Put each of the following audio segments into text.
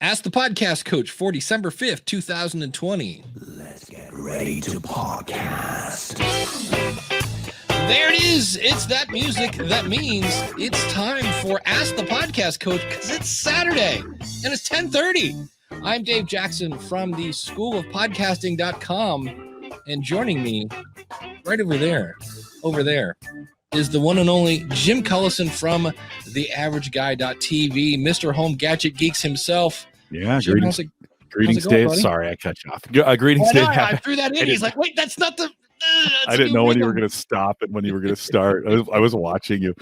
Ask the Podcast Coach for December 5th, 2020. Let's get ready to podcast. There it is. It's that music that means it's time for Ask the Podcast Coach because it's Saturday and it's 10:30. I'm Dave Jackson from the School of Podcasting.com, and joining me right over there is the one and only Jim Cullison from theaverageguy.tv, Mr. Home Gadget Geeks himself. Yeah, Jim, greetings, Dave. Buddy? Sorry, I cut you off. Greetings, Dave. I threw that in. He's like, wait, that's not the... I didn't know when you were going to stop and when you were going to start. I was watching you.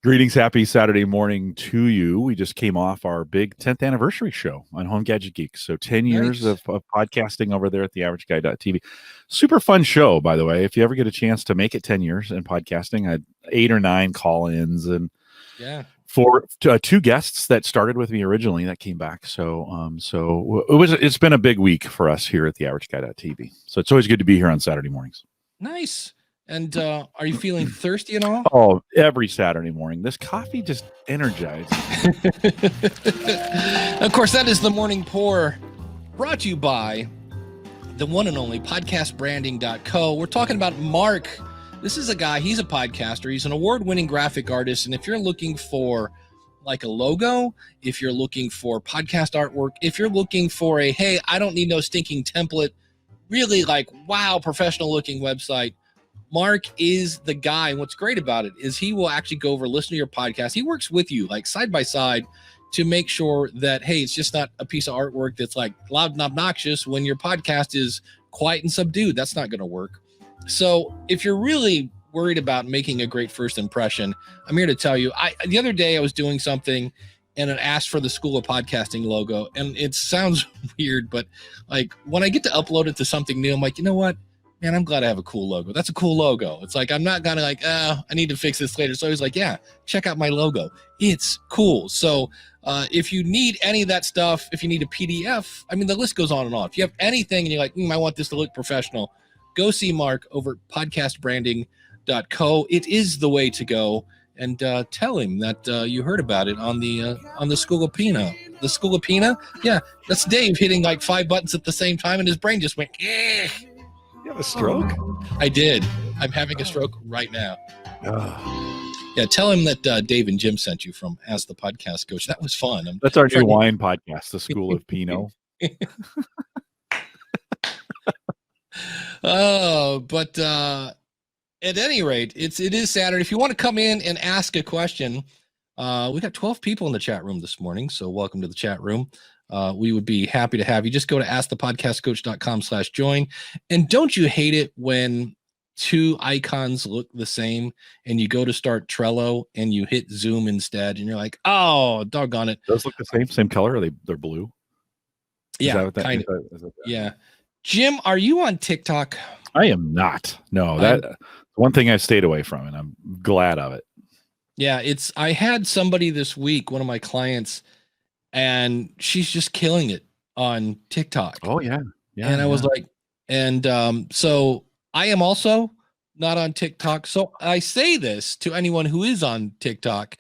Greetings, happy Saturday morning to you. We just came off our big 10th anniversary show on Home Gadget Geeks. So 10 years of podcasting over there at theaverageguy.tv. Super fun show, by the way. If you ever get a chance to make it 10 years in podcasting, I had 8 or 9 call-ins and two guests that started with me originally that came back. So it's been a big week for us here at theaverageguy.tv. So it's always good to be here on Saturday mornings. Nice. And are you feeling thirsty at all? Oh, every Saturday morning. This coffee just energizes. Of course, that is the Morning Pour, brought to you by the one and only podcastbranding.co. We're talking about Mark. This is a guy, he's a podcaster. He's an award-winning graphic artist. And if you're looking for like a logo, if you're looking for podcast artwork, if you're looking for a, hey, I don't need no stinking template, really like, wow, professional looking website, Mark is the guy. And what's great about it is he will actually go over, listen to your podcast. He works with you like side by side to make sure that, hey, it's just not a piece of artwork that's like loud and obnoxious when your podcast is quiet and subdued. That's not going to work. So if you're really worried about making a great first impression, I'm here to tell you, the other day I was doing something and it asked for the School of Podcasting logo. And it sounds weird, but like when I get to upload it to something new, I'm like, you know what? Man, I'm glad I have a cool logo. That's a cool logo. It's like, I'm not going to like, I need to fix this later. So I was like, yeah, check out my logo. It's cool. So if you need any of that stuff, if you need a PDF, I mean, the list goes on and on. If you have anything and you're like, I want this to look professional, go see Mark over at podcastbranding.co. It is the way to go. And tell him that you heard about it on the School of Pina. The School of Pina? Yeah, that's Dave hitting like 5 buttons at the same time and his brain just went, eh. You have a stroke? I did. I'm having a stroke right now. Yeah, tell him that Dave and Jim sent you from Ask the Podcast Coach. That was fun. That's our new wine podcast, The School of Pinot. But at any rate, it is Saturday. If you want to come in and ask a question, we got 12 people in the chat room this morning, so welcome to the chat room. We would be happy to have you. Just go to askthepodcastcoach.com/join. And don't you hate it when two icons look the same and you go to start Trello and you hit Zoom instead and you're like, oh, doggone it. Those look the same color? They're blue? Yeah, kind of. Yeah. Jim, are you on TikTok? I am not. No, that's one thing I've stayed away from, and I'm glad of it. Yeah, I had somebody this week, one of my clients, and she's just killing it on TikTok. Oh, yeah. And I was like, so I am also not on TikTok. So I say this to anyone who is on TikTok.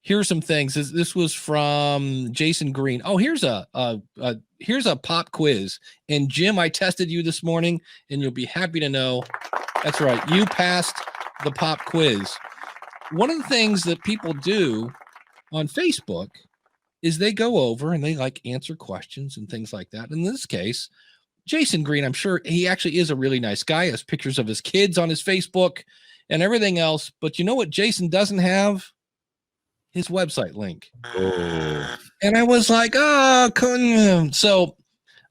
Here's some things. This was from Jason Green. Oh, here's a pop quiz. And Jim, I tested you this morning, and you'll be happy to know. That's right. You passed the pop quiz. One of the things that people do on Facebook is they go over and they like answer questions and things like that. In this case, Jason Green, I'm sure he actually is a really nice guy, has pictures of his kids on his Facebook and everything else. But you know what Jason doesn't have? His website link. Oh. And I was like, so,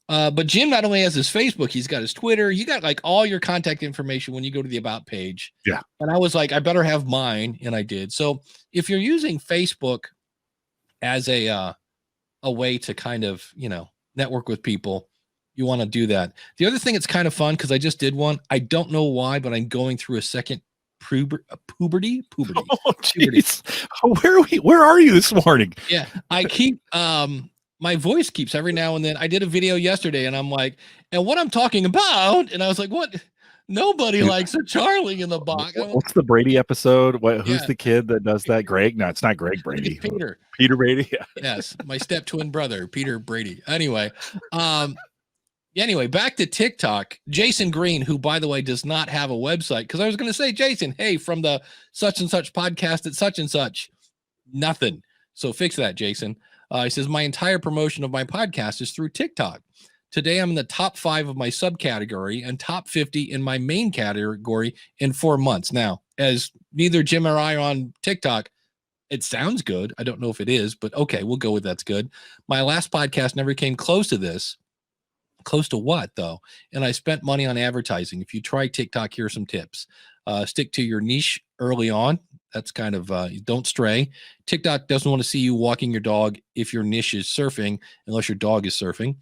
but Jim not only has his Facebook, he's got his Twitter. You got like all your contact information when you go to the About page. Yeah. And I was like, I better have mine. And I did. So if you're using Facebook as a way to kind of, network with people, you want to do that. The other thing, it's kind of fun because I just did one. I don't know why, but I'm going through a second puberty. Oh, jeez. Where are you this morning? Yeah, I keep my voice keeps every now and then. I did a video yesterday, and I'm like, and what I'm talking about, and I was like, what? Nobody likes a Charlie in the box. What's the Brady episode? Who's Yeah. the kid that does that? Greg? No, it's not Greg Brady. Peter. Peter Brady. Yeah. Yes, my step twin brother, Peter Brady. Anyway, back to TikTok. Jason Green, who by the way does not have a website, because I was going to say, Jason, hey, from the such and such podcast at such and such, nothing. So fix that, Jason. He says my entire promotion of my podcast is through TikTok. Today, I'm in the top 5 of my subcategory and top 50 in my main category in 4 months. Now, as neither Jim or I are on TikTok, it sounds good. I don't know if it is, but okay, we'll go with that's good. My last podcast never came close to this. Close to what, though? And I spent money on advertising. If you try TikTok, here are some tips. Stick to your niche early on. That's kind of, don't stray. TikTok doesn't want to see you walking your dog if your niche is surfing, unless your dog is surfing.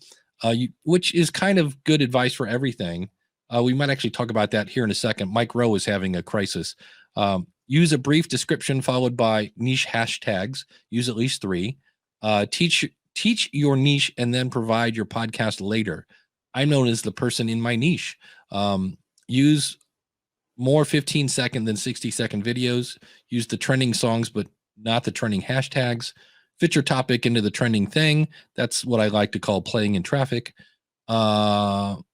Which is kind of good advice for everything. We might actually talk about that here in a second. Mike Rowe is having a crisis. Use a brief description followed by niche hashtags. Use at least 3. Teach your niche and then provide your podcast later. I'm known as the person in my niche. Use more 15-second than 60-second videos. Use the trending songs, but not the trending hashtags. Fit your topic into the trending thing. That's what I like to call playing in traffic. Let's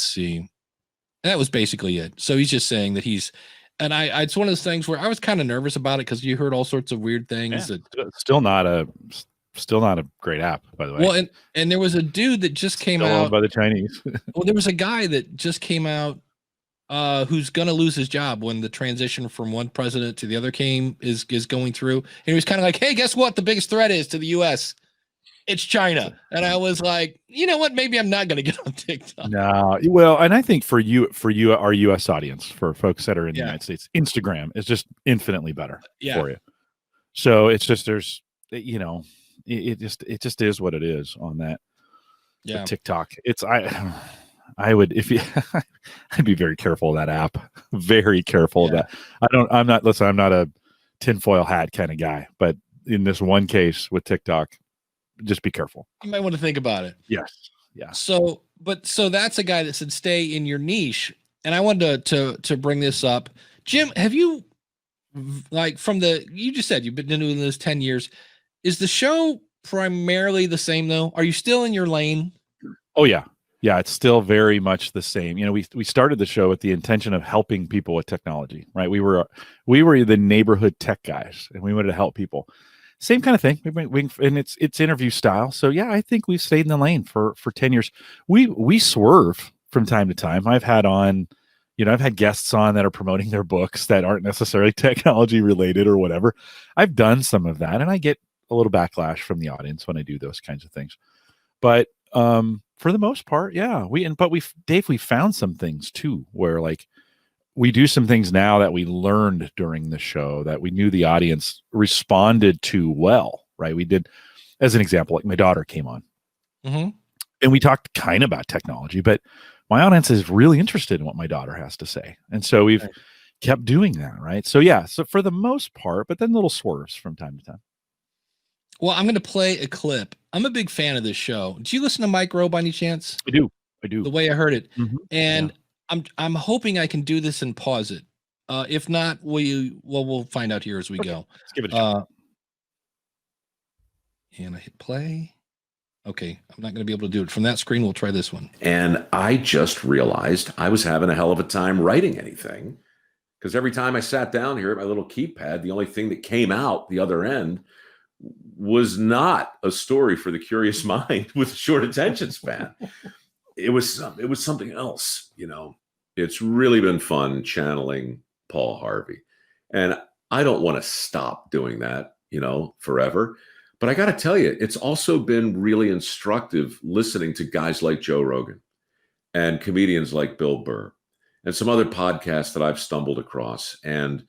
see. That was basically it. So he's just saying that and it's one of those things where I was kind of nervous about it because you heard all sorts of weird things. Yeah, still not a great app, by the way. Well, and there was a dude that just came still out owned by the Chinese. Well, there was a guy that just came out who's going to lose his job when the transition from one president to the other is going through. And he was kind of like, hey, guess what? The biggest threat is to the U.S. It's China. And I was like, you know what? Maybe I'm not going to get on TikTok. No. Well, and I think for you, our U.S. audience, for folks that are in the United States, Instagram is just infinitely better for you. So it's just, there's, it just is what it is on that. Yeah. TikTok. I would, I'd be very careful of that app. Very careful of that. I'm not a tinfoil hat kind of guy, but in this one case with TikTok, just be careful. You might want to think about it. Yes. Yeah. So that's a guy that said, stay in your niche. And I wanted to bring this up. Jim, have you, you just said you've been doing this 10 years. Is the show primarily the same though? Are you still in your lane? Oh yeah. Yeah, it's still very much the same. We started the show with the intention of helping people with technology, right? We were the neighborhood tech guys, and we wanted to help people. Same kind of thing. And it's interview style. So yeah, I think we've stayed in the lane for 10 years. We swerve from time to time. I've had guests on that are promoting their books that aren't necessarily technology related or whatever. I've done some of that, and I get a little backlash from the audience when I do those kinds of things. But for the most part, yeah, we found some things too, where we do some things now that we learned during the show that we knew the audience responded to well, right? We did, as an example, like my daughter came on, and we talked kind of about technology, but my audience is really interested in what my daughter has to say, and so we've kept doing that, right? So yeah, so for the most part, but then little swerves from time to time. Well, I'm going to play a clip. I'm a big fan of this show. Do you listen to Mike Rowe by any chance? I do. The way I heard it. And I'm hoping I can do this and pause it. If not, we'll find out here as we go. Let's give it a shot. And I hit play. Okay. I'm not going to be able to do it from that screen. We'll try this one. And I just realized I was having a hell of a time writing anything, because every time I sat down here at my little keypad, the only thing that came out the other end was not a story for the curious mind with a short attention span. It was something else. It's really been fun channeling Paul Harvey, and I don't want to stop doing that, forever. But I got to tell you, it's also been really instructive listening to guys like Joe Rogan and comedians like Bill Burr and some other podcasts that I've stumbled across. And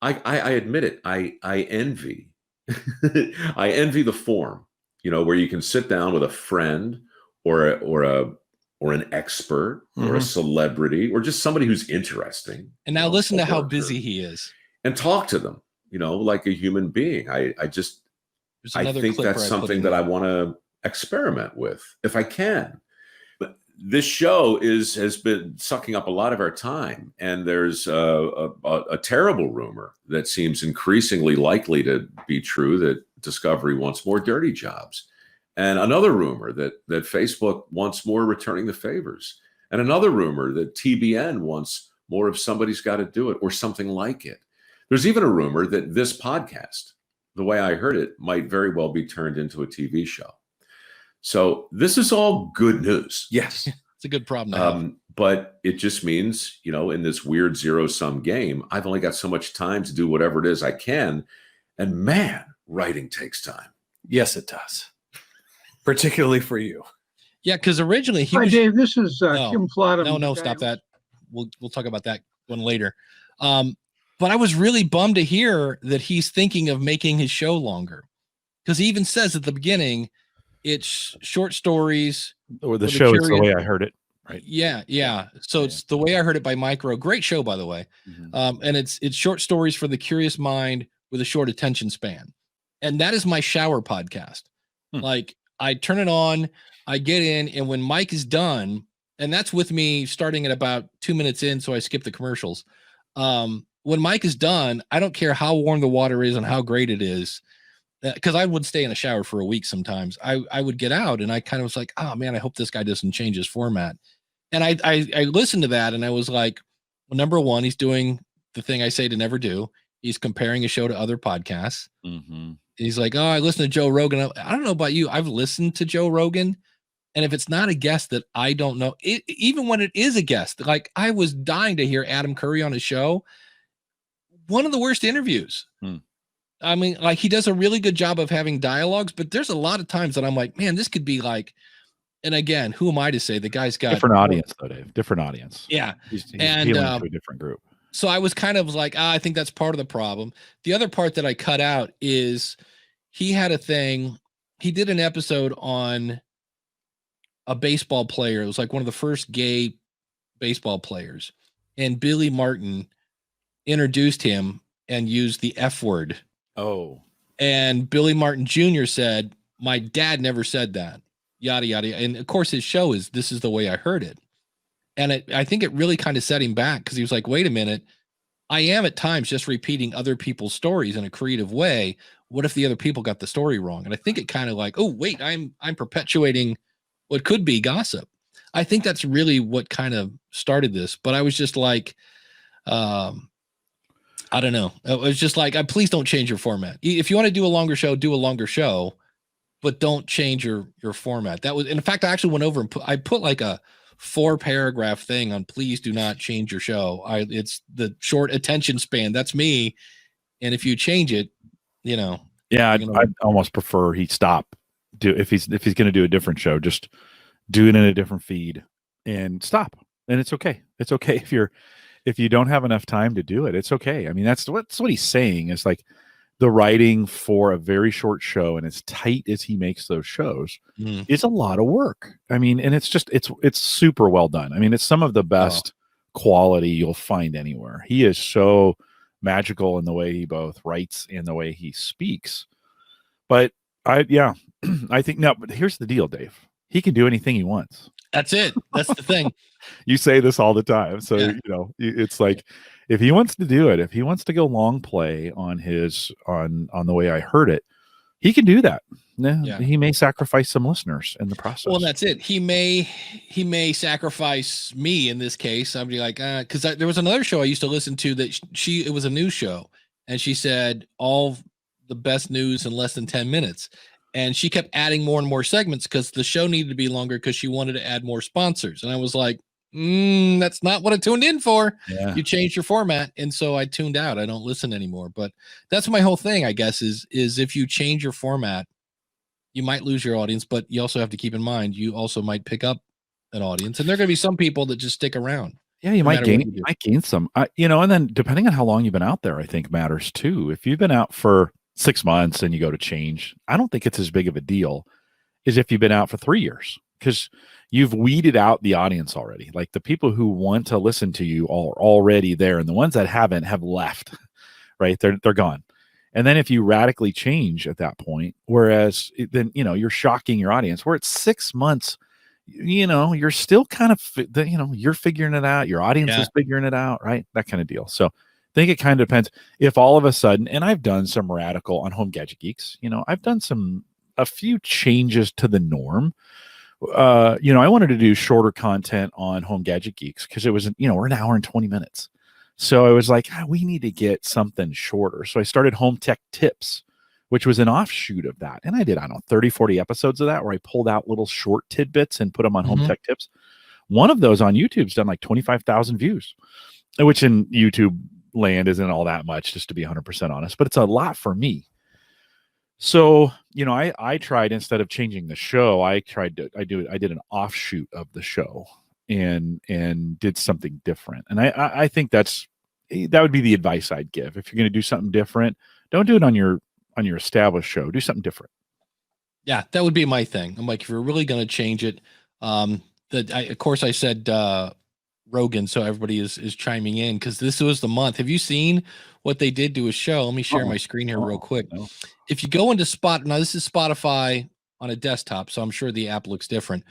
I admit it, I envy I envy the form, where you can sit down with a friend or an expert or a celebrity or just somebody who's interesting. And now listen to how busy he is. And talk to them, like a human being. I think that's something that I want to experiment with if I can. But this show has been sucking up a lot of our time, and there's a terrible rumor that seems increasingly likely to be true that Discovery wants more dirty jobs, and another rumor that Facebook wants more returning the favors, and another rumor that TBN wants more of Somebody's Got to Do It or something like it. There's even a rumor that this podcast, the way I heard it, might very well be turned into a TV show. So this is all good news. Yes, it's a good problem to have. But it just means, in this weird zero-sum game, I've only got so much time to do whatever it is I can. And man, writing takes time. Yes, it does. Particularly for you. Yeah, because originally Hi, Dave. This is Kim Flottam. No, stop that. We'll talk about that one later. But I was really bummed to hear that he's thinking of making his show longer, because he even says at the beginning, it's short stories. Or the show is the way I heard it. Right. Yeah. So it's the way I heard it by Mike Rowe. Great show, by the way. Mm-hmm. And it's short stories for the curious mind with a short attention span. And that is my shower podcast. Like, I turn it on, I get in, and when Mike is done, and that's with me starting at about 2 minutes in, so I skip the commercials. When Mike is done, I don't care how warm the water is and how great it is, because I would stay in a shower for a week sometimes. I would get out, and I kind of was like, oh man, I hope this guy doesn't change his format. And I listened to that, and I was like, well, number one, he's doing the thing I say to never do. He's comparing a show to other podcasts. Mm-hmm. He's like, oh, I listen to Joe Rogan. I don't know about you. I've listened to Joe Rogan. And if it's not a guest that I don't know, even when it is a guest, like I was dying to hear Adam Curry on his show. One of the worst interviews. I mean, like, he does a really good job of having dialogues, but there's a lot of times that I'm like, man, this could be like, and again, who am I to say the guy's got different audience though, Dave, different audience. Yeah. He's appealing to a different group. So I was kind of like, I think that's part of the problem. The other part that I cut out is he had a thing. He did an episode on a baseball player. It was like one of the first gay baseball players. And Billy Martin introduced him and used the F word. Oh. And Billy Martin Jr. said, my dad never said that. Yada, yada. And of course, his show is This Is the Way I Heard It. And I think it really kind of set him back, because he was like, wait a minute. I am at times just repeating other people's stories in a creative way. What if the other people got the story wrong? And I think it kind of like, oh, wait, I'm perpetuating what could be gossip. I think that's really what kind of started this. But I was just like, I don't know. It was just like, please don't change your format. If you want to do a longer show, do a longer show, but don't change your format. That was, in fact, I actually went over and put like a 4-paragraph thing on please do not change your show. It's the short attention span. That's me. And if you change it, yeah, I'd almost prefer he stop. If he's going to do a different show, just do it in a different feed and stop. And it's okay. It's okay if you don't have enough time to do it. It's okay. I mean, that's what he's saying. It's like the writing for a very short show, and as tight as he makes those shows, is a lot of work. I mean, and it's super well done. I mean, it's some of the best quality you'll find anywhere. He is so magical in the way he both writes and the way he speaks. But I think no, but here's the deal, Dave. He can do anything he wants. That's it. That's the thing. You say this all the time. So, it's like, if he wants to do it, if he wants to go long play on the way I heard it, he can do that. Yeah. He may sacrifice some listeners in the process. Well, that's it. He may sacrifice me in this case. I'd be like, because there was another show I used to listen to that it was a news show, and she said all the best news in less than 10 minutes. And she kept adding more and more segments because the show needed to be longer because she wanted to add more sponsors. And I was like, that's not what I tuned in for. Yeah. You changed your format. And so I tuned out. I don't listen anymore. But that's my whole thing, I guess, is if you change your format, you might lose your audience, but you also have to keep in mind, you also might pick up an audience. And there are going to be some people that just stick around. Yeah, you might gain some, and then depending on how long you've been out there, I think matters too. If you've been out for 6 months and you go to change, I don't think it's as big of a deal as if you've been out for 3 years, because you've weeded out the audience already. Like the people who want to listen to you are already there, and the ones that haven't have left, right? They're gone. And then if you radically change at that point, whereas then, you're shocking your audience, where it's 6 months, you're still kind of, you're figuring it out. Your audience is figuring it out, right? That kind of deal. So I think it kind of depends. If all of a sudden, and I've done some radical on Home Gadget Geeks, I've done a few changes to the norm. I wanted to do shorter content on Home Gadget Geeks because it was, we're an hour and 20 minutes. So I was like, we need to get something shorter. So I started Home Tech Tips, which was an offshoot of that. And I did, 30, 40 episodes of that where I pulled out little short tidbits and put them on Home Tech Tips. One of those on YouTube's done like 25,000 views, which in YouTube land isn't all that much, just to be 100% honest, but it's a lot for me. So, I tried, instead of changing the show, I did an offshoot of the show and did something different. And I think that would be the advice I'd give. If you're going to do something different, don't do it on your established show. Do something different. Yeah, that would be my thing. I'm like, if you're really going to change it, of course I said Rogan, so everybody is chiming in because this was the month. Have you seen what they did to a show? Let me share my screen here real quick. No. If you go into now this is Spotify on a desktop, so I'm sure the app looks different.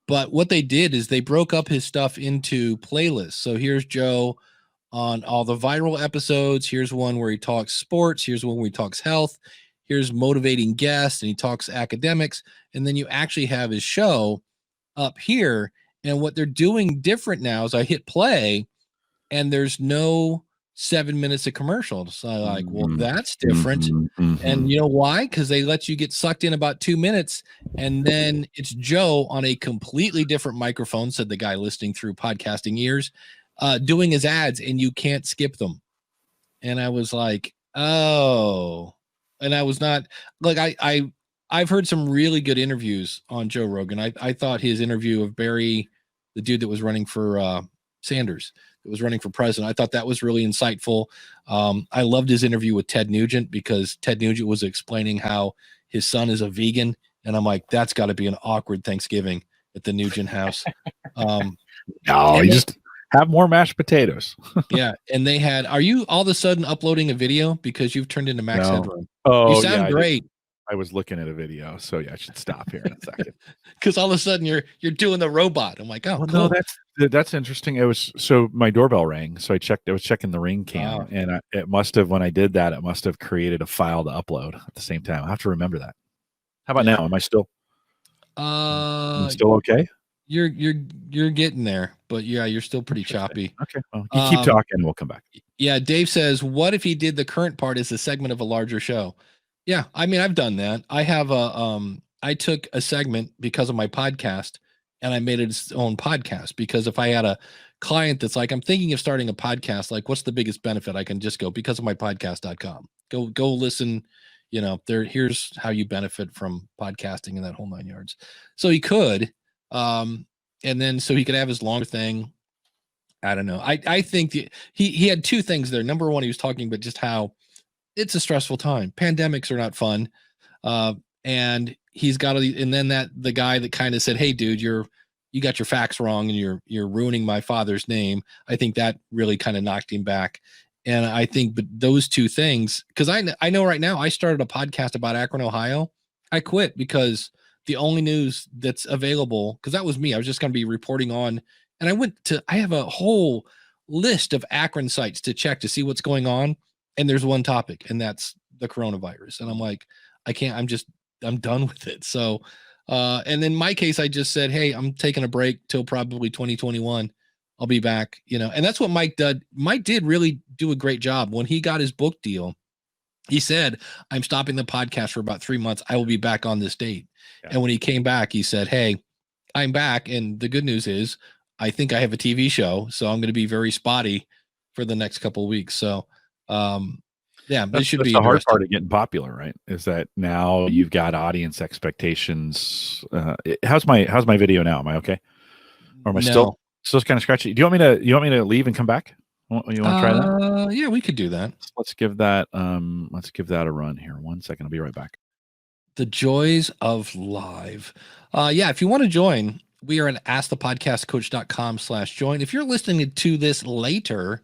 But what they did is they broke up his stuff into playlists. So here's Joe on all the viral episodes. Here's one where he talks sports. Here's one where he talks health. Here's motivating guests, and he talks academics. And then you actually have his show up here. And what they're doing different now is I hit play, and there's no 7 minutes of commercials. So I'm like, well, that's different. And you know why? Because they let you get sucked in about 2 minutes, and then it's Joe on a completely different microphone, said the guy listening through podcasting ears, doing his ads, and you can't skip them. And I was like, oh. And I was not like, I've heard some really good interviews on Joe Rogan. I thought his interview of Barry, the dude that was running for Sanders, that was running for president, I thought that was really insightful. I loved his interview with Ted Nugent because Ted Nugent was explaining how his son is a vegan. And I'm like, that's got to be an awkward Thanksgiving at the Nugent house. No, you just have more mashed potatoes. Yeah. And they had, are you all of a sudden uploading a video because you've turned into Max Headroom? Oh, you sound great. I was looking at a video, so yeah, I should stop here in a second. Because all of a sudden you're doing the robot. I'm like, oh, well, cool. No, that's interesting. It was, so my doorbell rang, so I was checking the Ring cam, and it must have, when I did that, it must have created a file to upload at the same time. I have to remember that. How about now? Am I still? I'm still okay. You're getting there, but yeah, you're still pretty choppy. Okay, well, you keep talking, and we'll come back. Yeah, Dave says, what if he did the current part as a segment of a larger show? Yeah, I mean, I've done that. I have I took a segment because of my podcast, and I made it its own podcast, because if I had a client that's like, I'm thinking of starting a podcast, like, what's the biggest benefit? I can just go, because of my podcast.com. Go listen, here's how you benefit from podcasting and that whole 9 yards. So he could, and then so he could have his longer thing. I don't know. I think he had two things there. Number one, he was talking about just how it's a stressful time. Pandemics are not fun. And he's got and then the guy that kind of said, hey dude, you got your facts wrong and you're ruining my father's name. I think that really kind of knocked him back. And I think, but those two things, because I know right now I started a podcast about Akron, Ohio. I quit because the only news that's available, because that was me. I was just going to be reporting on, and I have a whole list of Akron sites to check to see what's going on. And there's one topic, and that's the coronavirus. And I'm like, I'm done with it. So, and in my case, I just said, hey, I'm taking a break till probably 2021. I'll be back, and that's what Mike did. Mike did really do a great job. When he got his book deal, he said, I'm stopping the podcast for about 3 months. I will be back on this date. Yeah. And when he came back, he said, hey, I'm back. And the good news is I think I have a TV show, so I'm going to be very spotty for the next couple of weeks. So, yeah, this should be the hard part of getting popular, right? Is that now you've got audience expectations. How's my video now? Am I okay? Or am I still kind of scratchy? Do you want me to leave and come back? You want to try that? Yeah, we could do that. Let's give that a run here. 1 second. I'll be right back. The joys of live. Yeah, if you want to join, we are at askthepodcastcoach.com/join. If you're listening to this later,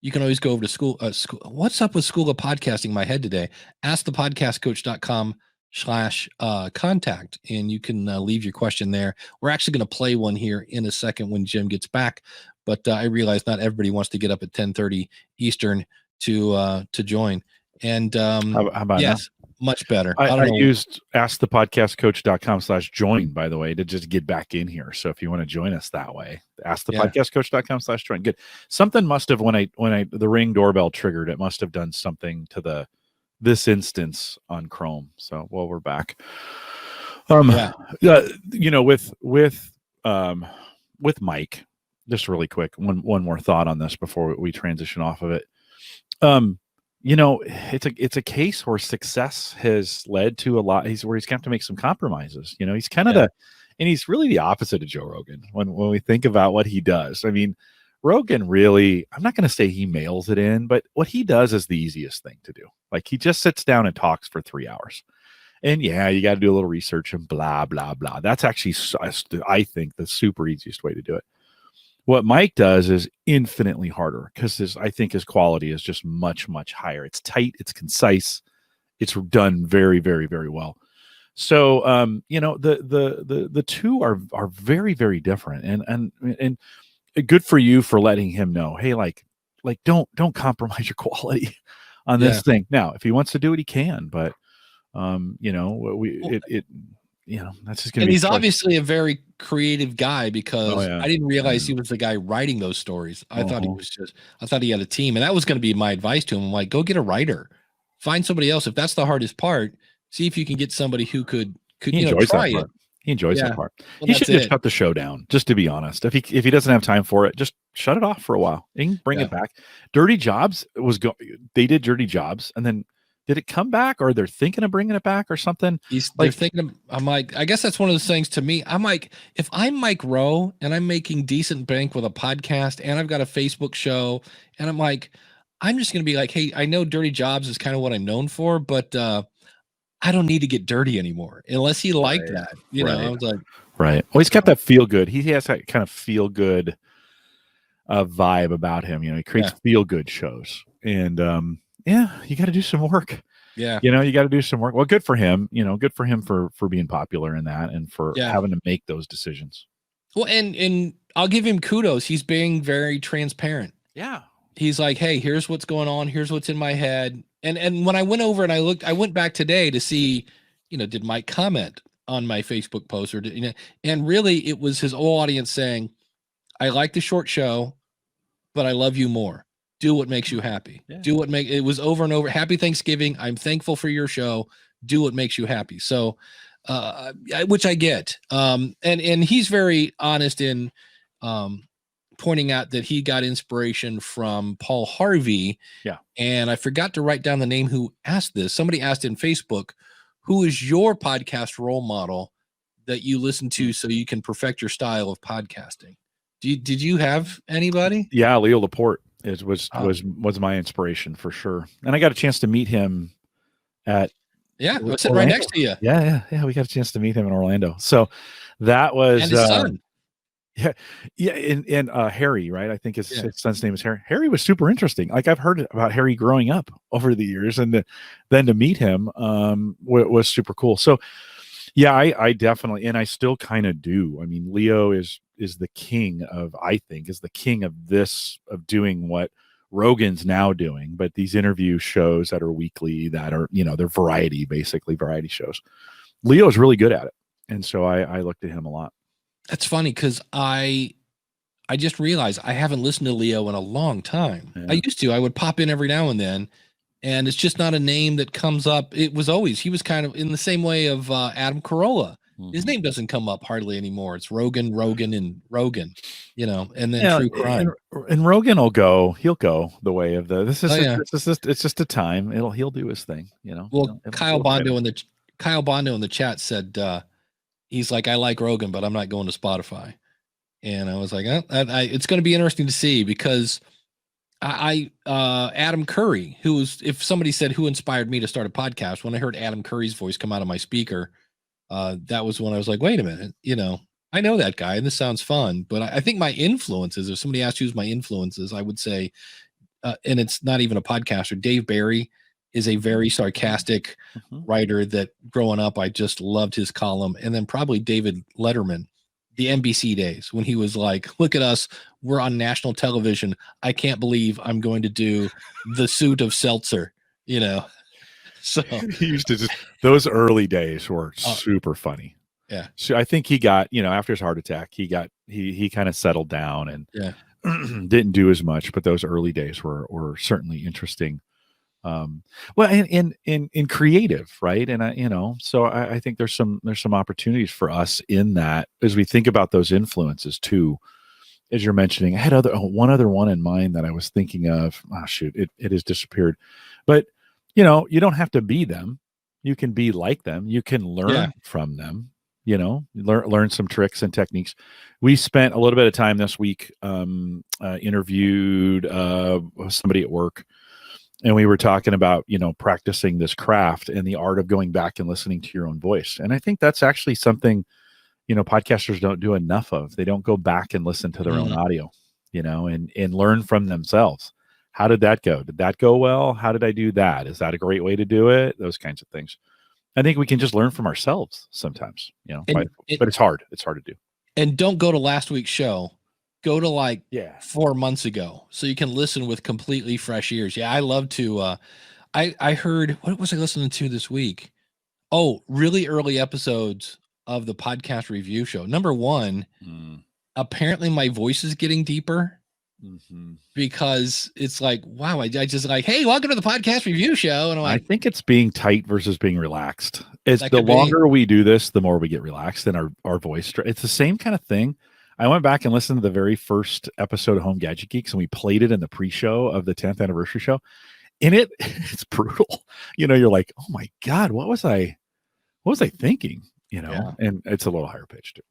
you can always go over to school. What's up with School of Podcasting? My head today. Askthepodcastcoach.com patreon.com/contact, and you can leave your question there. We're actually going to play one here in a second when Jim gets back, but I realize not everybody wants to get up at 10:30 Eastern to join. And how about yes, much better. I used askthepodcastcoach.com/join, by the way, to just get back in here. So if you want to join us that way, askthepodcastcoach.com/join. Good. Something must have, when the Ring doorbell triggered, it must have done something to this instance on Chrome. So, well, we're back. With Mike, just really quick, one more thought on this before we transition off of it. It's a case where success has led to a lot. He's going to have to make some compromises. He's kind of and he's really the opposite of Joe Rogan when we think about what he does. I mean, Rogan really, I'm not going to say he mails it in, but what he does is the easiest thing to do. Like, he just sits down and talks for 3 hours. And yeah, you got to do a little research and blah, blah, blah. That's actually, I think, the super easiest way to do it. What Mike does is infinitely harder because I think his quality is just much, much higher. It's tight, it's concise, it's done very, very, very well. So, the two are very, very different, and good for you for letting him know, hey, like don't compromise your quality on this thing. Now, if he wants to do it, he can, but that's just going to be. And he's obviously a very creative guy, because I didn't realize he was the guy writing those stories. I thought he had a team, and that was going to be my advice to him. I'm like, go get a writer, find somebody else. If that's the hardest part, see if you can get somebody who could try it. He enjoys that part. Well, he should just shut the show down, just to be honest. If he doesn't have time for it, just shut it off for a while. He can bring it back. Dirty Jobs they did Dirty Jobs, and then did it come back, or they're thinking of bringing it back or something? They're thinking I'm like, I guess that's one of those things to me. I'm like, if I'm Mike Rowe and I'm making decent bank with a podcast and I've got a Facebook show, and I'm like, I'm just going to be like, hey, I know Dirty Jobs is kind of what I'm known for, but I don't need to get dirty anymore unless he liked that. I was like, right. Well, he's got that feel good. He has that kind of feel good vibe about him. He creates feel good shows, and you got to do some work. Yeah. You got to do some work. Well, good for him. Good for him for being popular in that and for having to make those decisions. Well, and I'll give him kudos. He's being very transparent. Yeah. He's like, hey, here's what's going on. Here's what's in my head. And when I went over and I went back today to see, did Mike comment on my Facebook post, or and really it was his whole audience saying, I like the short show, but I love you more. Do what makes you happy. Yeah. It was over and over. Happy Thanksgiving. I'm thankful for your show. Do what makes you happy. So, which I get. And he's very honest in, pointing out that he got inspiration from Paul Harvey. Yeah. And I forgot to write down the name who asked this. Somebody asked in Facebook, who is your podcast role model that you listen to so you can perfect your style of podcasting? Did you have anybody? Yeah. Leo Laporte was my inspiration for sure. And I got a chance to meet him at, I was sitting right next to you. Yeah. We got a chance to meet him in Orlando. So that was, and his son. Yeah, and Harry, right? I think his son's name is Harry. Harry was super interesting. Like, I've heard about Harry growing up over the years, and then to meet him was super cool. So, yeah, I definitely, and I still kind of do. I mean, Leo is the king of doing what Rogan's now doing, but these interview shows that are weekly, that are they're variety shows. Leo is really good at it, and so I looked at him a lot. That's funny, because I just realized I haven't listened to Leo in a long time. Yeah. I used to. I would pop in every now and then, and it's just not a name that comes up. He was kind of in the same way of Adam Carolla. Mm-hmm. His name doesn't come up hardly anymore. It's Rogan, and Rogan, and then True Crime. And Rogan he'll go the way of it's just a time. He'll do his thing, Well, Kyle Bondo in the chat said, he's like, I like Rogan, but I'm not going to Spotify. And I was like, it's going to be interesting to see, because Adam Curry, if somebody said who inspired me to start a podcast, when I heard Adam Curry's voice come out of my speaker, that was when I was like, wait a minute, I know that guy and this sounds fun. But I think my influences, if somebody asked who's my influences, I would say, and it's not even a podcaster, Dave Barry is a very sarcastic Mhm. writer that growing up, I just loved his column. And then probably David Letterman, the NBC days when he was like, look at us, we're on national television. I can't believe I'm going to do the suit of Seltzer, you know? So He used to those early days were Oh. super funny. Yeah. So I think he got, after his heart attack, he kind of settled down and didn't do as much, but those early days were certainly interesting. Well, in creative, right? And so I think there's some opportunities for us in that as we think about those influences too. As you're mentioning, I had one other one in mind that I was thinking of. Oh shoot, it has disappeared. But you don't have to be them. You can be like them. You can learn from them. Learn some tricks and techniques. We spent a little bit of time this week, interviewed somebody at work. And we were talking about, practicing this craft and the art of going back and listening to your own voice. And I think that's actually something, podcasters don't do enough of. They don't go back and listen to their own audio, and learn from themselves. How did that go? Did that go well? How did I do that? Is that a great way to do it? Those kinds of things. I think we can just learn from ourselves sometimes, but it's hard. It's hard to do. And don't go to last week's show. Go to 4 months ago so you can listen with completely fresh ears. Yeah, I love to I heard, what was I listening to this week? Oh, really early episodes of the podcast review show. Number one, apparently my voice is getting deeper because it's like, wow, I just like, hey, welcome to the podcast review show. And I think it's being tight versus being relaxed. It's the longer we do this, the more we get relaxed in our voice. It's the same kind of thing. I went back and listened to the very first episode of Home Gadget Geeks, and we played it in the pre-show of the 10th anniversary show. And it's brutal. You're like, oh my God, what was I thinking? And it's a little higher pitched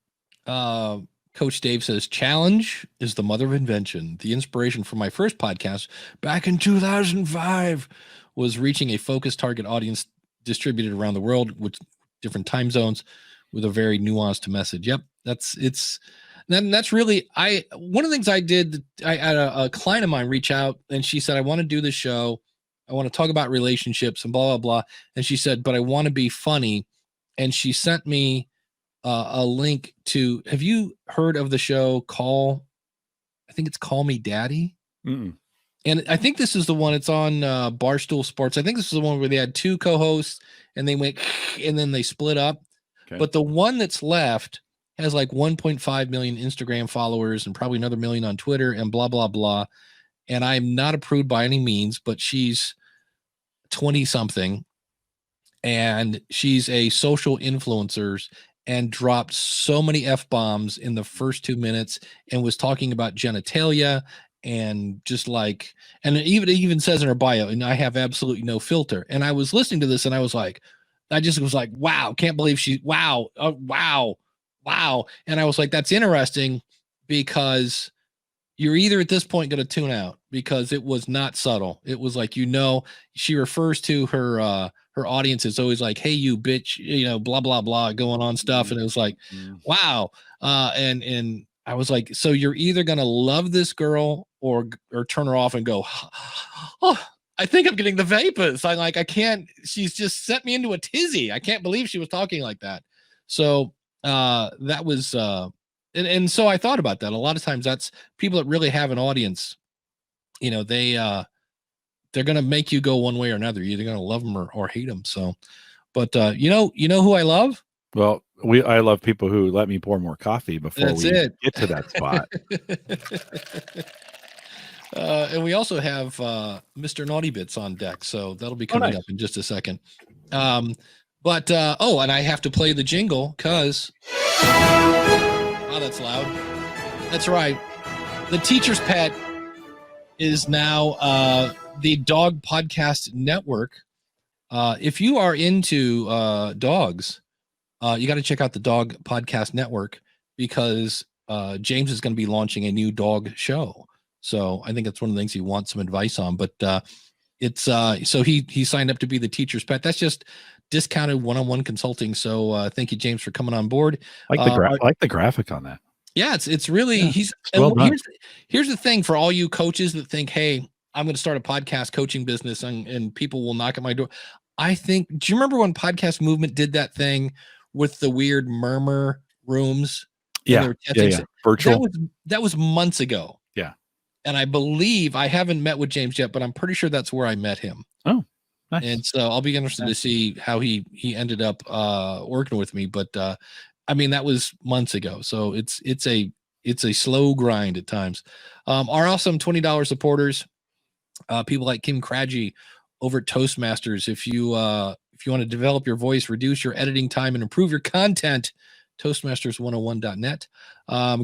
too. Coach Dave says, challenge is the mother of invention. The inspiration for my first podcast back in 2005 was reaching a focused target audience distributed around the world with different time zones with a very nuanced message. Yep. That's really, one of the things I did, I had a client of mine reach out and she said, I want to do this show. I want to talk about relationships and blah, blah, blah. And she said, but I want to be funny. And she sent me a link to, have you heard of the show I think it's Call Me Daddy. Mm-mm. And I think this is the one, it's on Barstool Sports. I think this is the one where they had two co-hosts and they went, and then they split up. Okay. But the one that's left has 1.5 million Instagram followers and probably another million on Twitter and blah, blah, blah. And I'm not approved by any means, but she's 20 something and she's a social influencer and dropped so many F-bombs in the first 2 minutes and was talking about genitalia and just and it even says in her bio, and I have absolutely no filter. And I was listening to this and I just was like, wow, can't believe wow. And I was like, that's interesting because you're either at this point going to tune out because it was not subtle. It was she refers to her audience is always like, hey, you bitch, blah, blah, blah, going on stuff. And it was like, wow. And I was like, so you're either going to love this girl or turn her off and go, oh, I think I'm getting the vapors. I can't, she's just set me into a tizzy. I can't believe she was talking like that. So that was, and so I thought about that. A lot of times that's people that really have an audience, they're going to make you go one way or another. You're either going to love them or hate them. So, but you know who I love? Well, I love people who let me pour more coffee before get to that spot. And we also have Mr. Naughty Bits on deck. So that'll be coming up in just a second. And I have to play the jingle because, wow, that's loud. That's right. The Teacher's Pet is now the Dog Podcast Network. If you are into dogs, you got to check out the Dog Podcast Network because James is going to be launching a new dog show. So I think that's one of the things he wants some advice on. But it's so he signed up to be the Teacher's Pet. That's just discounted one-on-one consulting. So thank you, James, for coming on board. I like the graphic on that. Yeah, it's really he's well done. Here's the thing for all you coaches that think, hey, I'm going to start a podcast coaching business and people will knock at my door. I think, do you remember when Podcast Movement did that thing with the weird murmur rooms? Yeah. Virtual. That was months ago. Yeah. And I believe, I haven't met with James yet, but I'm pretty sure that's where I met him. Oh, nice. And so I'll be interested to see how he ended up working with me. But I mean, that was months ago. So it's a slow grind at times. Our awesome $20 supporters, people like Kim Craggy over at Toastmasters. If you want to develop your voice, reduce your editing time, and improve your content, Toastmasters101.net.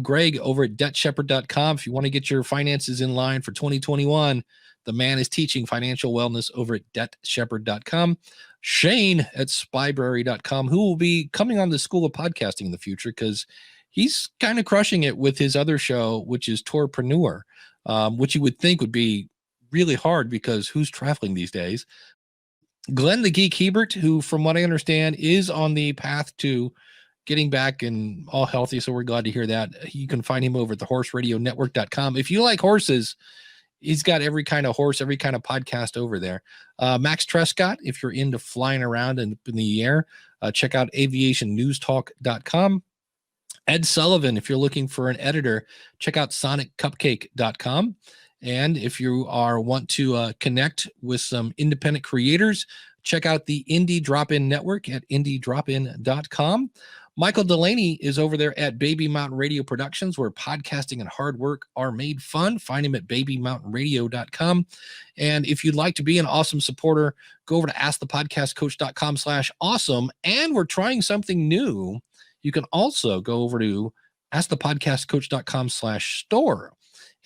Greg over at debtshepherd.com. If you want to get your finances in line for 2021, the man is teaching financial wellness over at debtshepherd.com. Shane at spybrary.com, who will be coming on the School of Podcasting in the future because he's kind of crushing it with his other show, which is Tourpreneur, which you would think would be really hard because who's traveling these days? Glenn the Geek Hebert, who from what I understand is on the path to getting back and all healthy. So we're glad to hear that. You can find him over at thehorseradionetwork.com. If you like horses, he's got every kind of horse, every kind of podcast over there. Max Trescott, if you're into flying around in the air, check out aviationnewstalk.com. Ed Sullivan, if you're looking for an editor, check out soniccupcake.com. And if you want to connect with some independent creators, check out the Indie Drop-In Network at indiedropin.com. Michael Delaney is over there at Baby Mountain Radio Productions, where podcasting and hard work are made fun. Find him at babymountainradio.com. And if you'd like to be an awesome supporter, go over to askthepodcastcoach.com/awesome. And we're trying something new. You can also go over to askthepodcastcoach.com/store.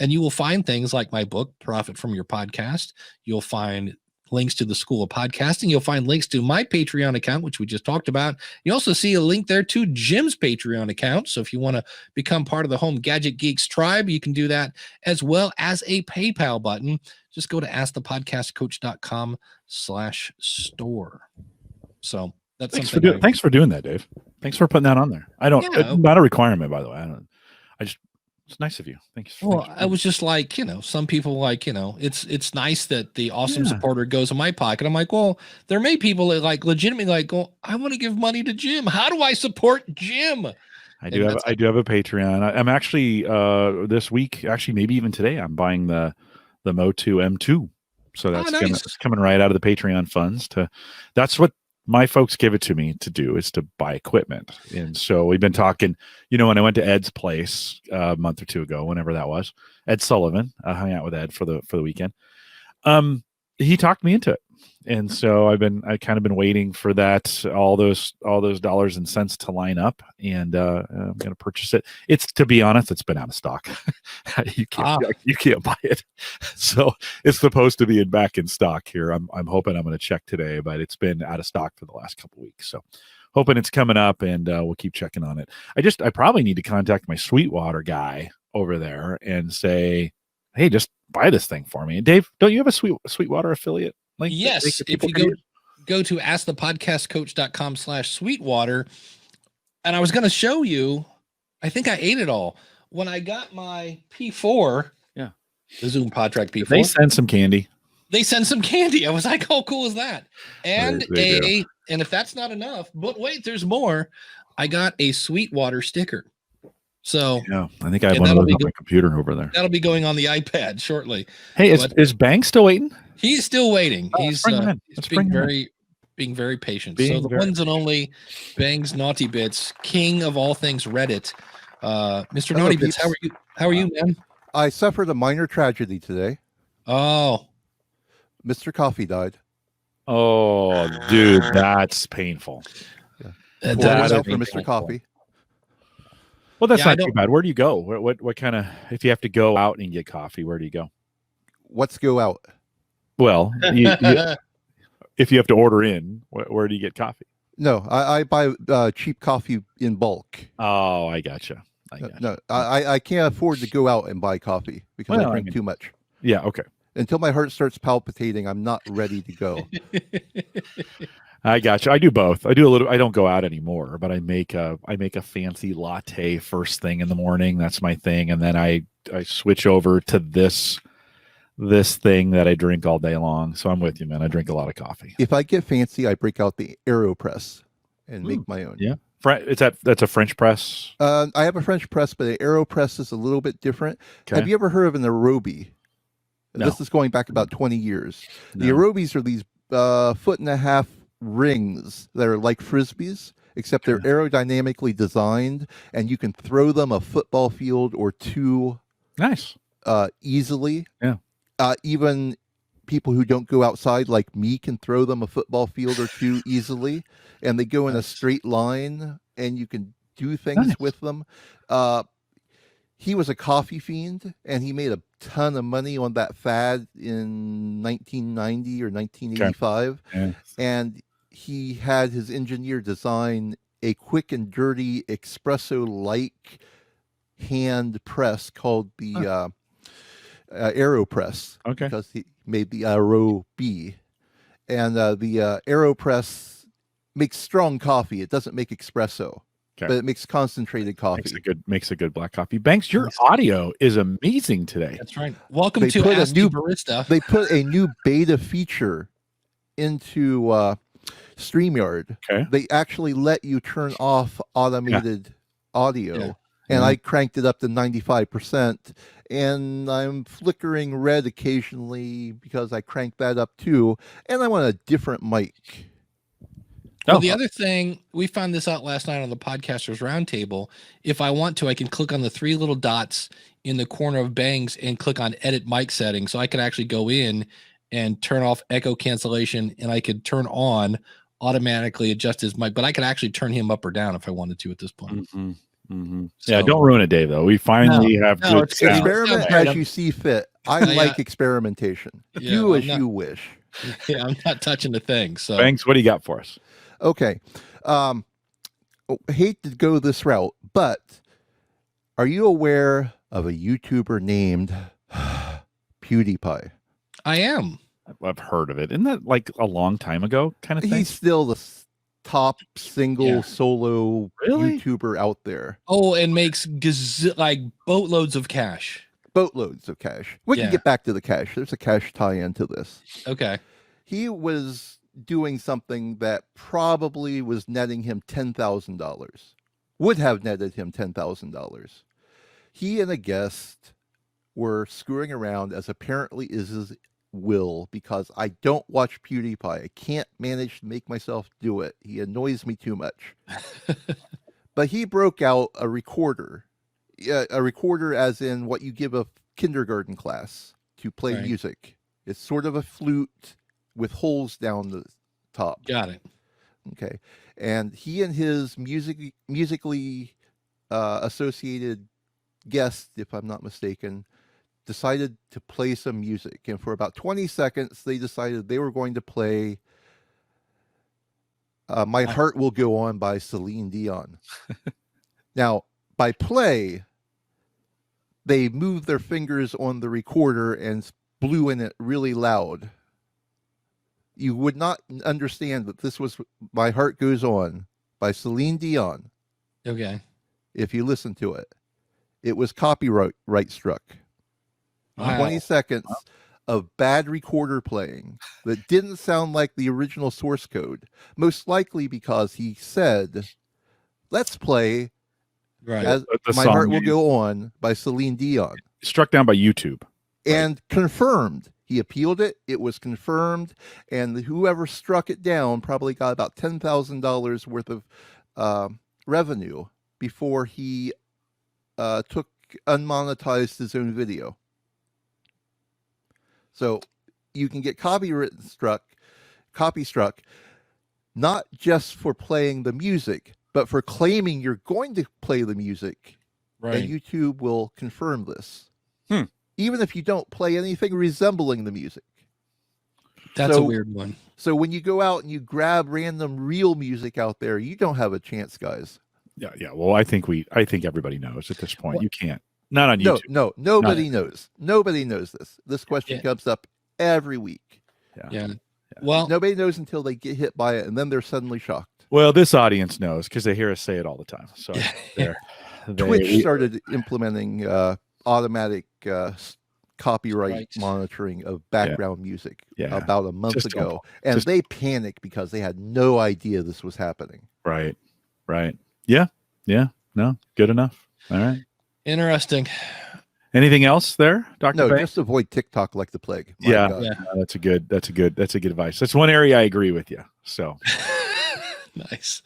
And you will find things like my book, Profit from Your Podcast. You'll find links to the School of Podcasting. You'll find links to my Patreon account, which we just talked about. You also see a link there to Jim's Patreon account. So if you want to become part of the Home Gadget Geeks tribe, you can do that, as well as a PayPal button. Just go to askthepodcastcoach.com/store. So that's thanks for doing that, Dave. Thanks for putting that on there. Not a requirement, by the way. It's nice of you. Thanks. Well, I was just like, some people like, it's nice that the awesome supporter goes in my pocket. I'm like, well, there may people that like legitimately like, well, I want to give money to Jim. How do I support Jim? I do have a Patreon. I'm actually this week, actually maybe even today, I'm buying the MOTU M2. So that's coming right out of the Patreon funds. That's what my folks give it to me to do, is to buy equipment. And so we've been talking, when I went to Ed's place a month or two ago, whenever that was, Ed Sullivan, I hung out with Ed for the weekend. He talked me into it. And so I kind of been waiting for that, all those dollars and cents to line up, and I'm going to purchase it. It's, to be honest, it's been out of stock. You can't buy it. So it's supposed to be back in stock here. I'm hoping I'm going to check today, but it's been out of stock for the last couple of weeks. So hoping it's coming up, and we'll keep checking on it. I probably need to contact my Sweetwater guy over there and say, hey, just buy this thing for me. And Dave, don't you have a Sweetwater affiliate link? Yes. If you go to askthepodcastcoach.com/Sweetwater, and I was going to show you, I think I ate it all. When I got my P4, the Zoom PodTrack P4, they send some candy. I was like, how cool is that? And and if that's not enough, but wait, there's more. I got a Sweetwater sticker. So I think I have one of those on my computer over there. That'll be going on the iPad shortly. Hey, is Bang still waiting? He's still waiting. He's being very patient. So the ones and only Bang's Naughty Bits, king of all things Reddit. Mr. Naughty Bits, how are you, man? I suffered a minor tragedy today. Oh. Mr. Coffee died. Oh, dude, that's painful. Yeah. That's for Mr. Coffee. Well, that's not too bad. Where do you go? What kind of, if you have to go out and get coffee, where do you go? What's go out? Well, if you have to order in, where do you get coffee? No, I buy cheap coffee in bulk. Oh, I gotcha. No, I can't afford to go out and buy coffee because I drink too much. Yeah, okay. Until my heart starts palpitating, I'm not ready to go. I gotcha. I do both. I do a little. I don't go out anymore, but I make a fancy latte first thing in the morning. That's my thing, and then I switch over to this this thing that I drink all day long. So I'm with you, man. I drink a lot of coffee. If I get fancy, I break out the AeroPress and make my own. Yeah. That's a French press. I have a French press, but the AeroPress is a little bit different. Okay. Have you ever heard of an aerobie? No. This is going back about 20 years. No. The aerobies are these 1.5-foot rings that are like Frisbees, except they're aerodynamically designed, and you can throw them a football field or two Nice. Easily. Yeah. Even people who don't go outside like me can throw them a football field or two easily, and they go in a straight line, and you can do things with them. He was a coffee fiend, and he made a ton of money on that fad in 1990 or 1985. Yeah. And he had his engineer design a quick and dirty espresso-like hand press called the AeroPress. Okay. Because he made the Aerobie. And the AeroPress makes strong coffee. It doesn't make espresso. Okay. But it makes concentrated coffee. Makes a good black coffee. Banks, your audio is amazing today. That's right. Welcome to Ask You Barista. They put a new beta feature into StreamYard. Okay. They actually let you turn off automated audio. And I cranked it up to 95%. And I'm flickering red occasionally because I cranked that up too. And I want a different mic. Well, the other thing, we found this out last night on the Podcasters Roundtable. If I want to, I can click on the 3 little dots in the corner of Bangs and click on Edit Mic Settings. So I can actually go in and turn off echo cancellation, and I could turn on automatically adjust his mic. But I could actually turn him up or down if I wanted to at this point. Mm-hmm. Mm-hmm. So, yeah, don't ruin it, Dave, though. We finally have good sound. Experiment as you see fit. I like experimentation. Do as you wish. Yeah, I'm not touching the thing. So, Banks, what do you got for us? Okay. Hate to go this route, but are you aware of a YouTuber named PewDiePie? I am. I've heard of it. Isn't that like a long time ago kind of thing? He's still the top single solo YouTuber out there. Oh, and makes like boatloads of cash. Boatloads of cash. We can get back to the cash. There's a cash tie-in to this. Okay. He was doing something that probably was netting him $10,000. Would have netted him $10,000. He and a guest were screwing around, as apparently is his will, because I don't watch PewDiePie. I can't manage to make myself do it. He annoys me too much. But he broke out a recorder. A recorder as in what you give a kindergarten class to play music. It's sort of a flute with holes down the top. Got it. Okay. And he and his musically associated guest, if I'm not mistaken, decided to play some music. And for about 20 seconds, they decided they were going to play My Heart Will Go On by Celine Dion. Now, by play, they moved their fingers on the recorder and blew in it really loud. You would not understand that this was My Heart Goes On by Celine Dion. Okay. If you listen to it. It was copyright struck. Wow. 20 seconds of bad recorder playing that didn't sound like the original source code. Most likely because he said, let's play as My Heart Will Go On by Celine Dion. Struck down by YouTube. And confirmed. He appealed it. It was confirmed. And whoever struck it down probably got about $10,000 worth of revenue before he unmonetized his own video. So you can get copy struck, not just for playing the music, but for claiming you're going to play the music. Right. And YouTube will confirm this. Even if you don't play anything resembling the music. That's a weird one. So when you go out and you grab random real music out there, you don't have a chance, guys. Yeah. Well, I think everybody knows at this point. You can't. Not on YouTube. No, nobody knows. Nobody knows this. This question comes up every week. Yeah. Well, nobody knows until they get hit by it, and then they're suddenly shocked. Well, this audience knows because they hear us say it all the time. So Twitch started implementing automatic copyright Right. monitoring of background music Yeah. about a month Just ago, don't- and just- they panicked because they had no idea this was happening. Right. Right. Yeah. Yeah. No, good enough. All right. Interesting. Anything else there, Dr. No, Banks? just avoid TikTok like the plague. My Yeah. God. Yeah. No, that's good advice. That's one area I agree with you. So, Nice.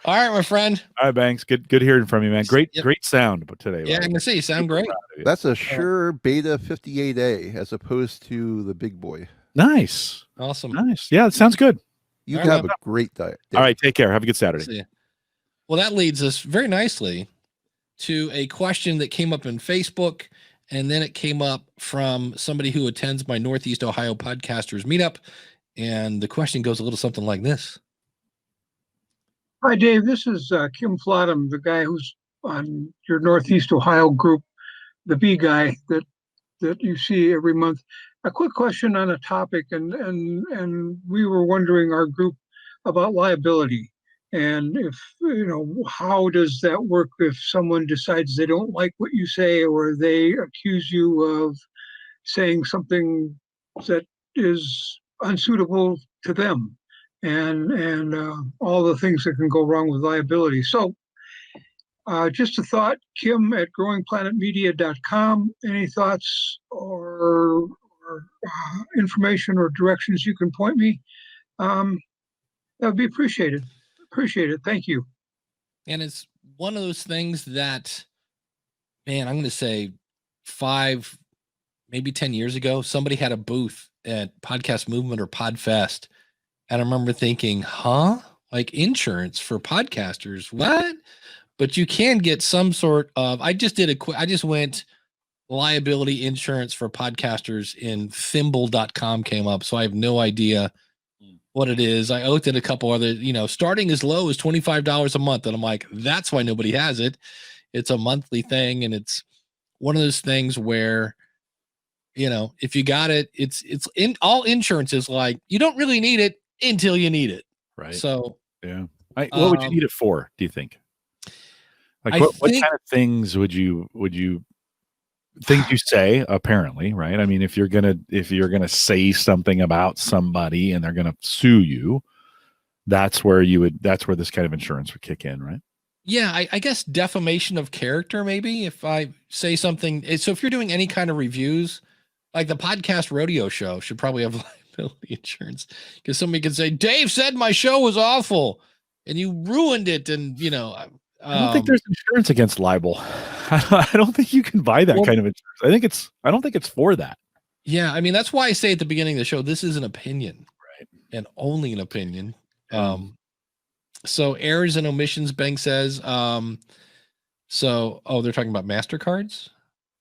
All right, my friend. all right, Banks. Good hearing from you, man. Great sound today. Yeah, I can see. You sound great. That's a Shure Beta 58A as opposed to the big boy. Nice. Awesome. Nice. Yeah, it sounds good. You All right, have a great day. All right, take care. Have a good Saturday. See ya. Well, that leads us very nicely to a question that came up in Facebook, and then it came up from somebody who attends my Northeast Ohio podcasters meetup. And the question goes a little something like this. Hi, Dave. This is Kim Flottam, the guy who's on your Northeast Ohio group, the B guy that you see every month. A quick question on a topic, and we were wondering, our group, about liability, and if how does that work if someone decides they don't like what you say, or they accuse you of saying something that is unsuitable to them, and all the things that can go wrong with liability. So just a thought, Kim at growingplanetmedia.com. Any thoughts or information or directions you can point me? That would be appreciated. Appreciate it. Thank you. And it's one of those things that, man, I'm going to say 5, maybe 10 years ago, somebody had a booth at Podcast Movement or Podfest. And I remember thinking, like insurance for podcasters? What? But you can get some sort of, I just went liability insurance for podcasters in thimble.com came up. So I have no idea what it is. I looked at a couple other, starting as low as $25 a month. And I'm like, that's why nobody has it. It's a monthly thing. And it's one of those things where, if you got it, it's in all insurance is like, you don't really need it until you need it. Right. So, yeah. What would you need it for, do you think? Like what kind of things would you things you say, apparently, right? I mean, if you're gonna say something about somebody and they're gonna sue you, that's where this kind of insurance would kick in, right? Yeah, I guess defamation of character, maybe, if I say something. So if you're doing any kind of reviews, like the podcast rodeo show should probably have liability insurance, because somebody could say, Dave said my show was awful and you ruined it. And, I don't think there's insurance against libel. I don't think you can buy that kind of insurance. I don't think it's for that. Yeah, I mean, that's why I say at the beginning of the show, this is an opinion, right? And only an opinion. So errors and omissions, Bank says. They're talking about MasterCards.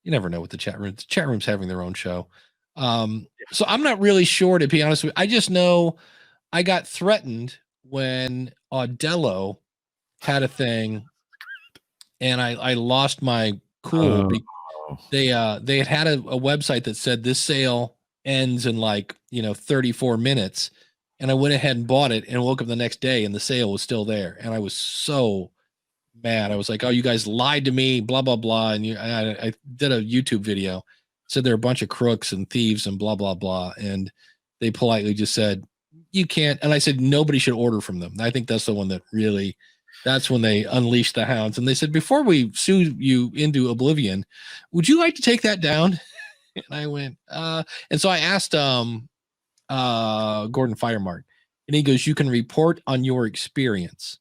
You never know what the chat room's having their own show. So I'm not really sure, to be honest with you. I just know I got threatened when Audello had a thing, and I lost my cool. They had a website that said this sale ends in 34 minutes. And I went ahead and bought it and woke up the next day and the sale was still there. And I was so mad. I was like, oh, you guys lied to me, blah, blah, blah. And I did a YouTube video, said they're a bunch of crooks and thieves and blah, blah, blah. And they politely just said, you can't. And I said, nobody should order from them. I think that's the one that really, that's when they unleashed the hounds. And they said, before we sue you into oblivion, would you like to take that down? And I went, and so I asked, Gordon Firemark, and he goes, you can report on your experience.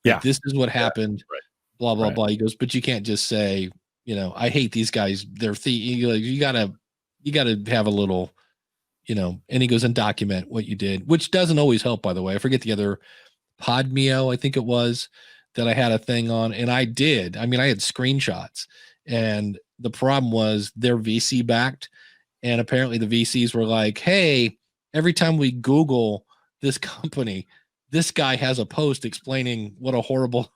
Yeah. This is what happened. Right. Blah, blah, blah. He goes, but you can't just say, I hate these guys. They're thieves. You gotta have a little, and he goes and document what you did, which doesn't always help, by the way. I forget the other Podmeo, I think it was, that I had a thing on, and I did. I mean, I had screenshots, and the problem was they're VC backed. And apparently the VCs were like, hey, every time we Google this company, this guy has a post explaining what a horrible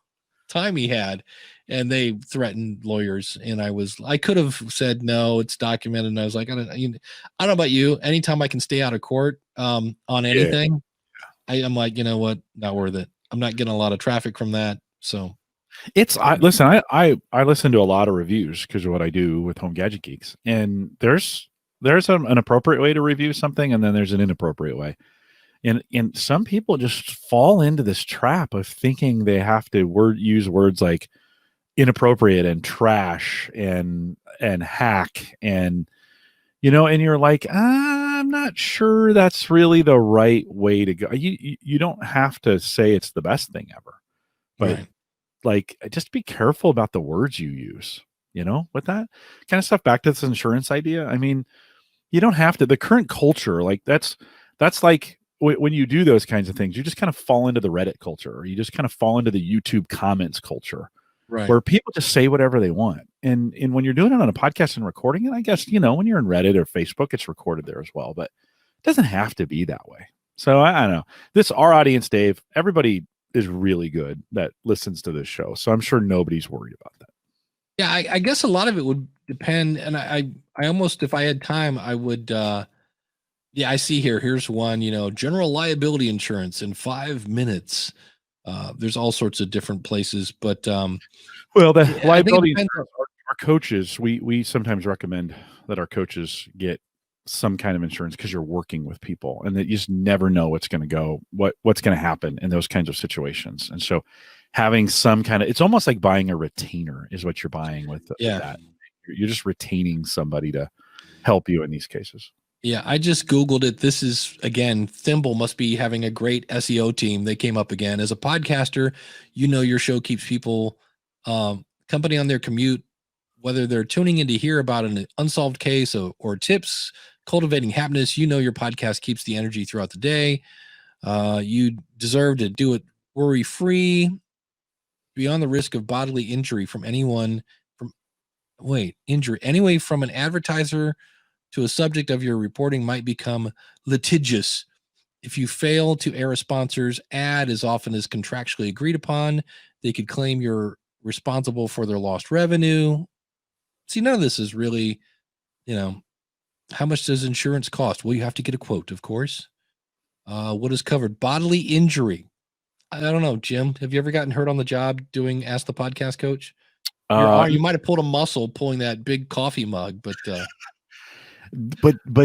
time he had. And they threatened lawyers. And I could have said, no, it's documented. And I was like, I don't know about you. Anytime I can stay out of court on anything, I'm like, you know what? Not worth it. I'm not getting a lot of traffic from that. So I listen to a lot of reviews because of what I do with Home Gadget Geeks. And there's there's an appropriate way to review something, and then there's an inappropriate way. And some people just fall into this trap of thinking they have to use words like inappropriate and trash and hack, and and you're like, I'm not sure that's really the right way to go. You don't have to say it's the best thing ever, but Right. like, just be careful about the words you use, with that kind of stuff. Back to this insurance idea. I mean, you don't have to. The current culture, like that's like when you do those kinds of things, you just kind of fall into the Reddit culture, or you just kind of fall into the YouTube comments culture, Right. where people just say whatever they want. And when you're doing it on a podcast and recording it, I guess, when you're in Reddit or Facebook, it's recorded there as well, but it doesn't have to be that way. So I don't know. Our audience, Dave, everybody is really good that listens to this show. So I'm sure nobody's worried about that. Yeah, I guess a lot of it would depend. And I almost, if I had time, I would, I see here's one, general liability insurance in 5 minutes. There's all sorts of different places, but well, the I liability think it depends insurance, our coaches, we sometimes recommend that our coaches get some kind of insurance, because you're working with people, and that you just never know what's going to go, what's going to happen in those kinds of situations. And so having some kind of, it's almost like buying a retainer is what you're buying with that. You're just retaining somebody to help you in these cases. Yeah, I just Googled it. This is, again, Thimble must be having a great SEO team. They came up again. As a podcaster, your show keeps people company on their commute, whether they're tuning in to hear about an unsolved case or tips, cultivating happiness. Your podcast keeps the energy throughout the day. You deserve to do it worry-free, beyond the risk of bodily injury from anyone anyway, from an advertiser to a subject of your reporting might become litigious. If you fail to air a sponsor's ad as often as contractually agreed upon, they could claim you're responsible for their lost revenue. See, none of this is really, how much does insurance cost? Well, you have to get a quote, of course. What is covered? Bodily injury. I don't know, Jim. Have you ever gotten hurt on the job doing Ask the Podcast Coach? You might have pulled a muscle pulling that big coffee mug, but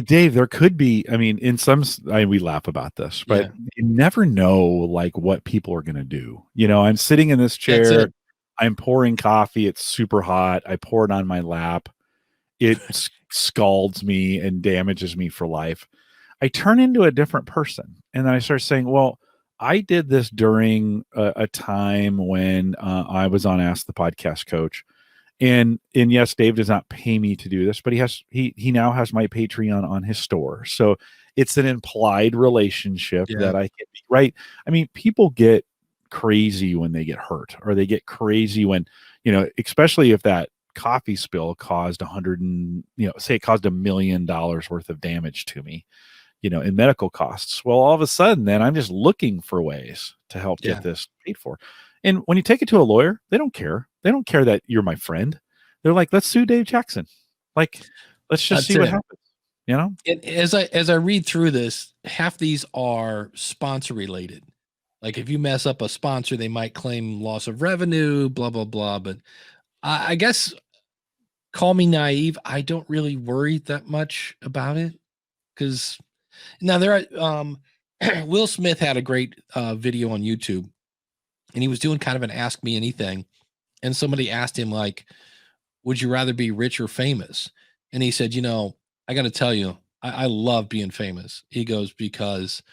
Dave, there could be, I mean, we laugh about this, but you never know like what people are going to do. I'm sitting in this chair, I'm pouring coffee. It's super hot. I pour it on my lap. It scalds me and damages me for life. I turn into a different person. And then I start saying, well, I did this during a time when I was on Ask the Podcast Coach. And yes, Dave does not pay me to do this, but he now has my Patreon on his store. So it's an implied relationship that I can be, right. I mean, people get crazy when they get hurt, or they get crazy when, especially if that coffee spill caused say it caused $1 million worth of damage to me, in medical costs. Well, all of a sudden then I'm just looking for ways to help get this paid for. And when you take it to a lawyer, they don't care. They don't care that you're my friend. They're like, let's sue Dave Jackson. Like, let's just see what happens. As I read through this, half these are sponsor related. Like if you mess up a sponsor, they might claim loss of revenue, blah, blah, blah. But I guess, call me naive, I don't really worry that much about it. Because now there are, Will Smith had a great video on YouTube, and he was doing kind of an Ask Me Anything. And somebody asked him, like, would you rather be rich or famous? And he said, I got to tell you, I love being famous. He goes, because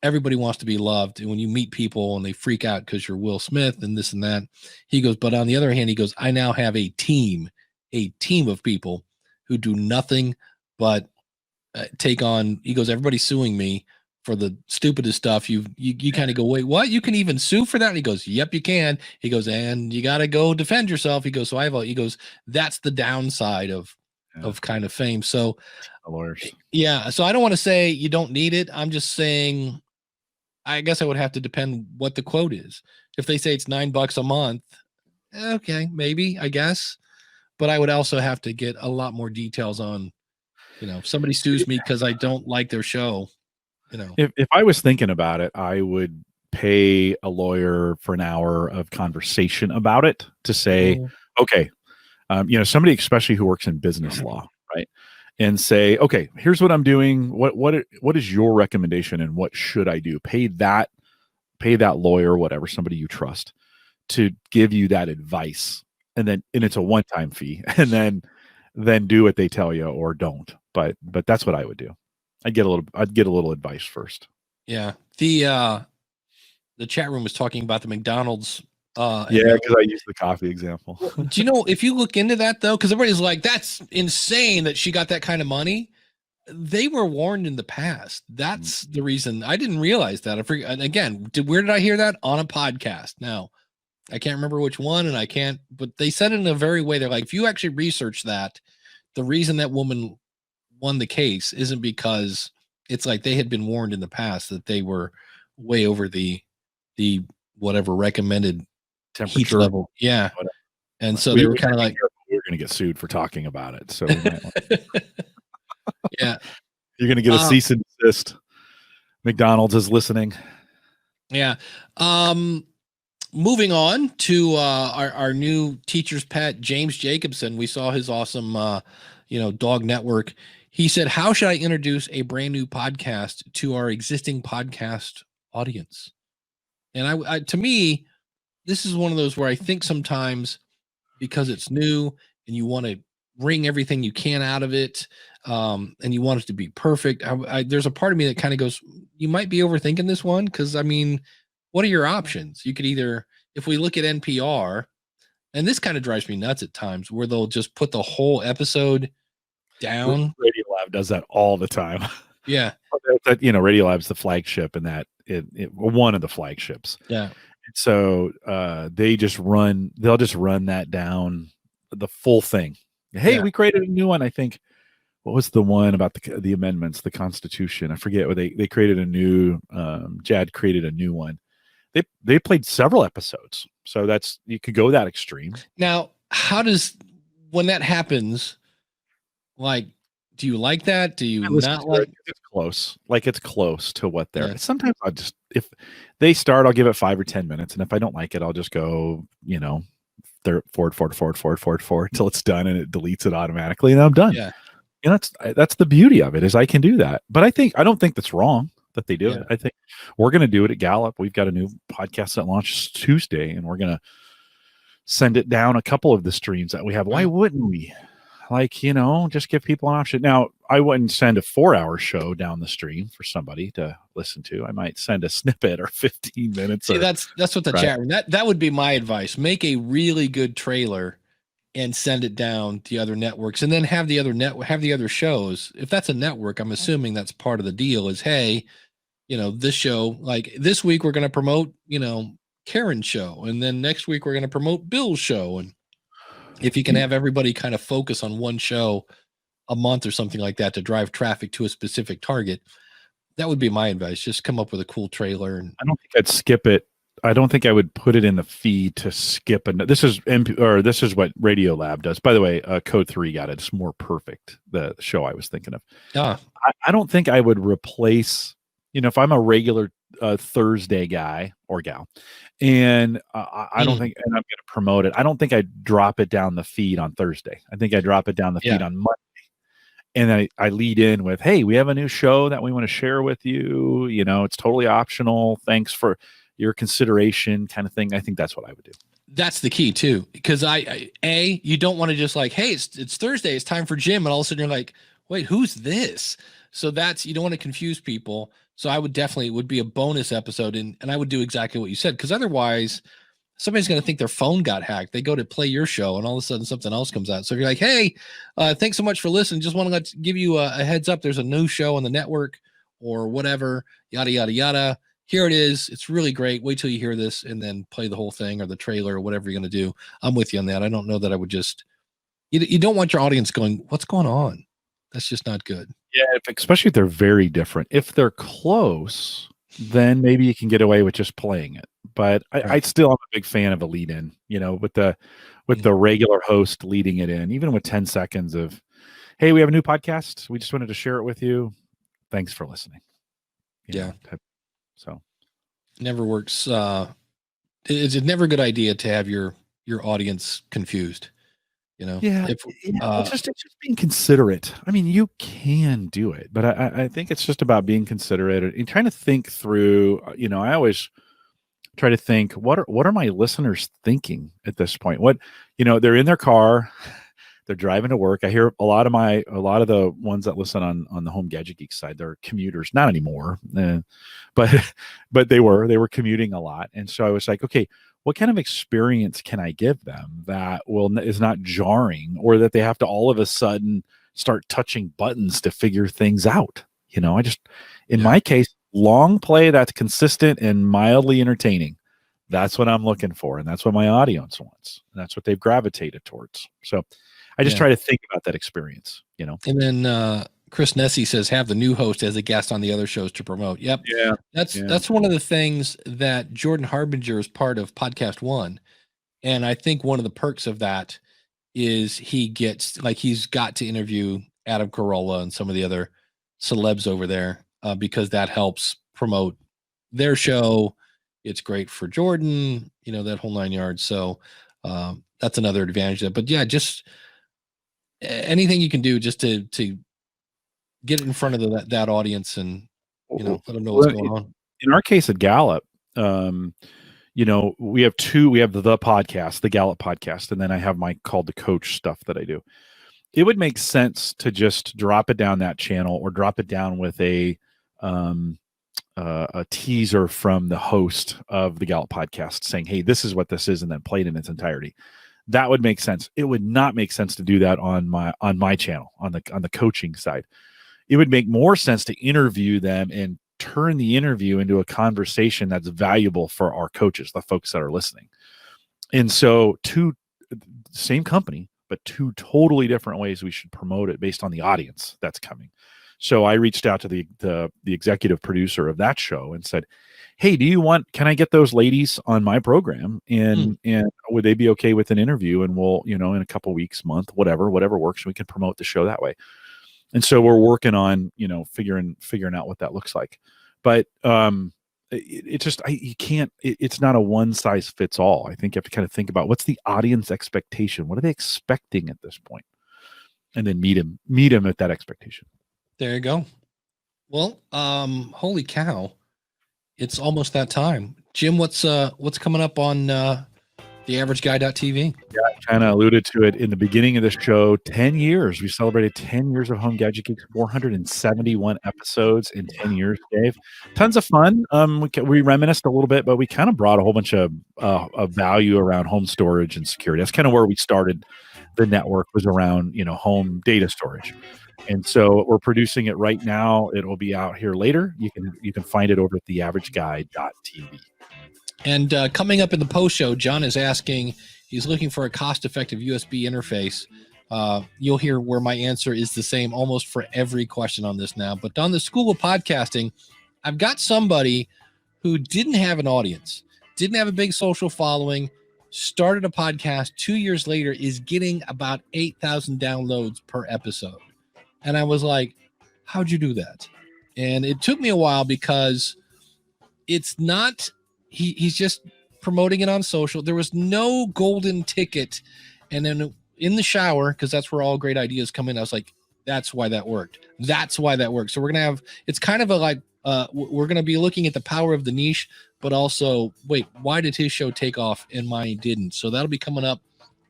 everybody wants to be loved. And when you meet people and they freak out because you're Will Smith and this and that, he goes, but on the other hand, he goes, I now have a team of people who do nothing but take on, he goes, everybody's suing me for the stupidest stuff. You kind of go, wait, what? You can even sue for that? And he goes, yep, you can. He goes, and you got to go defend yourself. He goes, so he goes, that's the downside of kind of fame. So lawyers. Yeah. So I don't want to say you don't need it. I'm just saying, I guess I would have to depend what the quote is. If they say it's $9 a month, okay, maybe, I guess. But I would also have to get a lot more details on, if somebody sues me because I don't like their show, If I was thinking about it, I would pay a lawyer for an hour of conversation about it to say, okay, somebody especially who works in business law, right? and say, okay, here's what I'm doing. What is your recommendation and what should I do? Pay that lawyer, whatever, somebody you trust, to give you that advice. And it's a one-time fee, and then do what they tell you or don't. But that's what I would do. I'd get a little advice first. Yeah. The chat room was talking about the McDonald's. Yeah, because I used the coffee example. Do you know, if you look into that though, because everybody's like, that's insane that she got that kind of money. They were warned in the past. That's the reason. I didn't realize that. I forget. And again, where did I hear that? On a podcast. Now, I can't remember which one, and but they said it in a very way. They're like, if you actually research that, the reason that woman won the case isn't because it's like they had been warned in the past that they were way over the whatever recommended Temperature level. Yeah. Whatever. And so they were kind of like, we're going to get sued for talking about it. So we might yeah, you're going to get a cease and desist. McDonald's is listening. Yeah. Moving on to our new teacher's pet, James Jacobson. We saw his awesome, dog network. He said, how should I introduce a brand new podcast to our existing podcast audience? And I to me, this is one of those where I think sometimes because it's new and you want to wring everything you can out of it, and you want it to be perfect. There's a part of me that kind of goes, you might be overthinking this one. Cause I mean, what are your options? You could either, if we look at NPR, and this kind of drives me nuts at times, where they'll just put the whole episode down. Radiolab does that all the time. Yeah. Radiolab's the flagship, and that one of the flagships. Yeah. So they'll just run that down, the full thing. Hey, we created a new one. I think, what was the one about the amendments, the Constitution? I forget what they created a new. Jad created a new one. They played several episodes, so you could go that extreme. Now, when that happens, like, do you like that? Do you not like? It's close. Like, it's close to what they're. Yeah. Sometimes if they start, I'll give it 5 or 10 minutes, and if I don't like it, I'll just go, forward till it's done, and it deletes it automatically, and I'm done. Yeah. That's the beauty of it, is I can do that. But I don't think that's wrong that they do it. I think we're going to do it at Gallup. We've got a new podcast that launches Tuesday, and we're going to send it down a couple of the streams that we have. Why wouldn't we? Just give people an option. Now, I wouldn't send a 4-hour show down the stream for somebody to listen to. I might send a snippet or 15 minutes. See, that's what the chat room, that would be my advice. Make a really good trailer and send it down to the other networks, and then have the other shows. If that's a network, I'm assuming that's part of the deal is, hey, this show, like this week we're going to promote, Karen's show. And then next week we're going to promote Bill's show. And if you can have everybody kind of focus on one show a month or something like that to drive traffic to a specific target, that would be my advice. Just come up with a cool trailer. And I don't think I'd skip it. I don't think I would put it in the feed to skip. This is what Radiolab does. By the way, Code 3 got it. It's more perfect. The show I was thinking of. I don't think I would replace, if I'm a regular Thursday guy or gal, and I don't think, and I'm going to promote it, I don't think I'd drop it down the feed on Thursday. I think I drop it down the feed on Monday. And I lead in with, hey, we have a new show that we want to share with you. It's totally optional. Thanks for your consideration, kind of thing. I think that's what I would do. That's the key too, because you don't want to just like, hey, it's Thursday, it's time for gym, and all of a sudden you're like, wait, who's this? So you don't want to confuse people. So I would definitely, it would be a bonus episode, and I would do exactly what you said, because otherwise somebody's going to think their phone got hacked. They go to play your show, and all of a sudden something else comes out. So if you're like, hey, thanks so much for listening. Just want to give you a heads up. There's a new show on the network or whatever, yada, yada, yada. Here it is. It's really great. Wait till you hear this and then play the whole thing or the trailer or whatever you're going to do. I'm with you on that. I don't know that I would just, you don't want your audience going, what's going on? That's just not good. Yeah, especially if they're very different. If they're close, then maybe you can get away with just playing it. But I still am a big fan of a lead in, with the regular host leading it in, even with 10 seconds of, hey, we have a new podcast. We just wanted to share it with you. Thanks for listening. So never works. It's never a good idea to have your audience confused. Yeah, if it's just being considerate. I mean, you can do it, but I think it's just about being considerate and trying to think through. I always try to think, what are my listeners thinking at this point? They're in their car, they're driving to work. I hear a lot of the ones that listen on the Home Gadget Geek side, they're commuters, not anymore, but they were commuting a lot, and so I was like, okay, what kind of experience can I give them that is not jarring, or that they have to all of a sudden start touching buttons to figure things out? In my case, long play that's consistent and mildly entertaining. That's what I'm looking for, and that's what my audience wants, and that's what they've gravitated towards. So I just try to think about that experience. And then Chris Nessie says, have the new host as a guest on the other shows to promote. Yep. Yeah. That's one of the things that Jordan Harbinger is part of Podcast One. And I think one of the perks of that is he's got to interview Adam Carolla and some of the other celebs over there because that helps promote their show. It's great for Jordan, that whole 9 yards. So that's another advantage of it. But yeah, just anything you can do just to get it in front of that audience and let them know what's going on. In our case at Gallup, we have two. We have the podcast, the Gallup podcast, and then I have my Called to Coach stuff that I do. It would make sense to just drop it down that channel, or drop it down with a teaser from the host of the Gallup podcast saying, hey, this is what this is, and then play it in its entirety. That would make sense. It would not make sense to do that on my channel, on the coaching side. It would make more sense to interview them and turn the interview into a conversation that's valuable for our coaches, the folks that are listening. And so same company, but two totally different ways we should promote it based on the audience that's coming. So I reached out to the executive producer of that show and said, hey, can I get those ladies on my program? And would they be okay with an interview? And we'll, in a couple weeks, month, whatever works, we can promote the show that way. And so we're working on, figuring out what that looks like. But it's not a one size fits all. I think you have to kind of think about what's the audience expectation? What are they expecting at this point? And then meet them at that expectation. There you go. Well, holy cow. It's almost that time. Jim, what's coming up on theaverageguy.tv? Yeah, I kind of alluded to it in the beginning of the show. 10 years. We celebrated 10 years of Home Gadget Geeks, 471 episodes in 10 years, Dave. Tons of fun. We reminisced a little bit, but we kind of brought a whole bunch of value around home storage and security. That's kind of where we started. The network was around, home data storage. And so we're producing it right now. It will be out here later. You can find it over at theaverageguy.tv. And coming up in the post show, John is asking, he's looking for a cost-effective USB interface. You'll hear where my answer is the same almost for every question on this now. But on the School of Podcasting, I've got somebody who didn't have an audience, didn't have a big social following, started a podcast 2 years later, is getting about 8,000 downloads per episode. And I was like, how'd you do that? And it took me a while because it's not, he's just promoting it on social. There was no golden ticket. And then in the shower, because that's where all great ideas come in, I was like, that's why that worked. That's why that worked. So we're going to have, it's kind of we're going to be looking at the power of the niche, but also, wait, why did his show take off and mine didn't? So that'll be coming up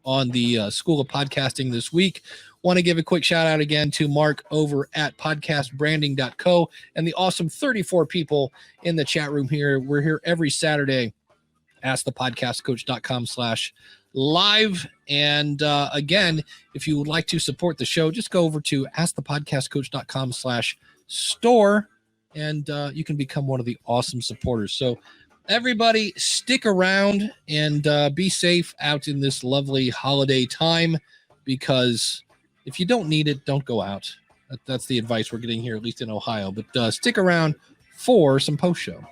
on the School of Podcasting this week. Want to give a quick shout out again to Mark over at podcastbranding.co and the awesome 34 people in the chat room here. We're here every Saturday. AskThePodcastCoach.com/live. And again, if you would like to support the show, just go over to AskThePodcastCoach.com/store and you can become one of the awesome supporters. So everybody stick around and be safe out in this lovely holiday time, because if you don't need it, don't go out. That's the advice we're getting here, at least in Ohio. But stick around for some post show.